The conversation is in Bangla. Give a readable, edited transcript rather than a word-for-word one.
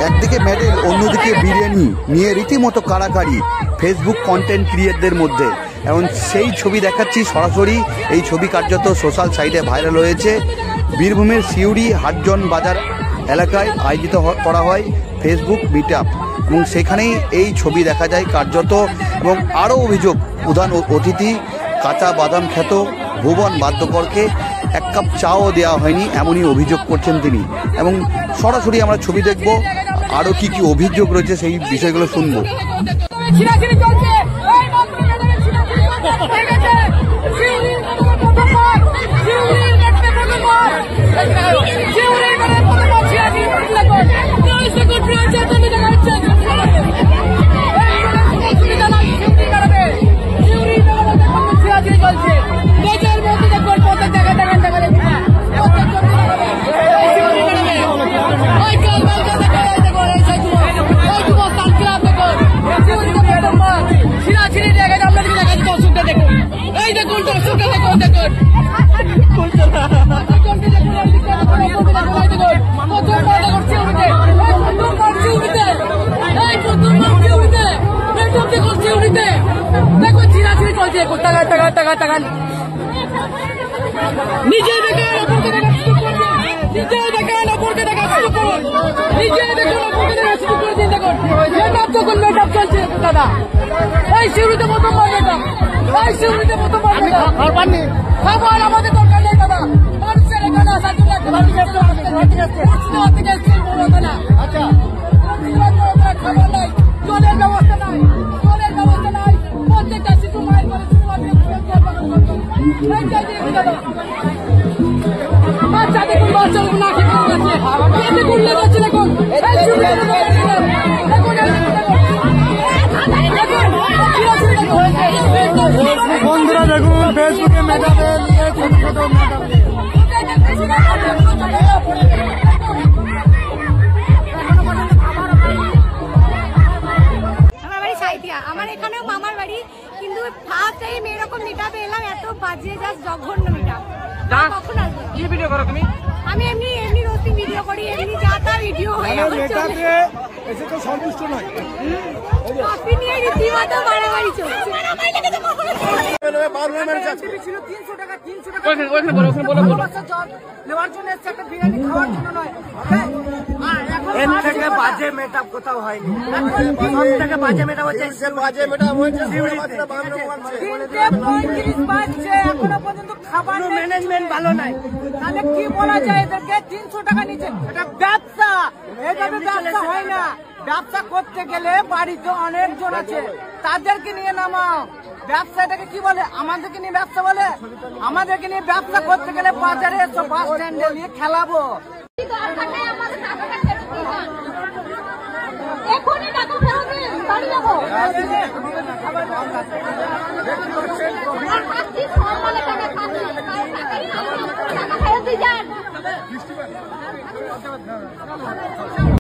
একদিকে মেডেল, অন্যদিকে বিরিয়ানি নিয়ে রীতিমতো কাড়াকাড়ি ফেসবুক কন্টেন্ট ক্রিয়েটরদের মধ্যে। এবং সেই ছবি দেখাচ্ছি সরাসরি। এই ছবি কার্যত সোশ্যাল সাইটে ভাইরাল হয়েছে। বীরভূমের সিউড়ি হাটজন বাজার এলাকায় আয়োজিত করা হয় ফেসবুক মিট আপ, এবং সেখানেই এই ছবি দেখা যায় কার্যত। এবং আরও অভিযোগ, প্রধান অতিথি কাঁচা বাদাম খ্যাত ভুবন বাদ্যকরকে এক কাপ চাও দেওয়া হয়নি, এমনই অভিযোগ করছেন তিনি। এবং সরাসরি আমরা ছবি দেখব, আরও কি কি অভিযোগ রয়েছে সেই বিষয়গুলো শুনবো। আমাদের দরকার নেই দাদা, মানুষের এখানে আচ্ছা খাবার নাই, জলের ব্যবস্থা নাই, প্রত্যেকটা শিশু মায়ের করে বাচ্চাদের না খেতে করলে যাচ্ছে দেখুন। বন্ধুরা দেখুন ফেসবুকে মেটাবে ছোট ছোট আমার এখানেও মামার বাড়ি, কিন্তু ফার্স্ট টাইম এরকম মিটাপে এলাম। এত বাজে, জাস্ট জঘন্য মিটাপ। কখন আসবে? কি ভিডিও করো তুমি? আমি এমনি রোস্টিং ভিডিও করি, এমনি যা তা ভিডিও হয়। মেটাপে এসে তো সন্তুষ্ট নয়, কফি নিয়ে রীতিমতো বাড়াবাড়ি চলছে। এর থেকে বাজে মেকআপ কোথাও হয়নি। সব থেকে বাজে মেকআপ হচ্ছে, এখনো পর্যন্ত খাবার ম্যানেজমেন্ট ভালো নাই। তাহলে কি বলা যায় এদেরকে? 300 টাকা নিচ্ছে, এটা ব্যবসা। এইভাবে ব্যবসা হয় না। ব্যবসা করতে গেলে বাড়িতে অনেকজন আছে, তাদেরকে নিয়ে নামাও। ব্যবসা এটাকে কি বলে? আমাদেরকে নিয়ে ব্যবসা বলে? আমাদেরকে নিয়ে ব্যবসা করতে গেলে বাজারে এসো, বাস স্ট্যান্ডে নিয়ে খেলাবো। এখনই টাকা ফেরত দিন, বাড়ি যাবো। টাকা ফেরত দিয়ে যান।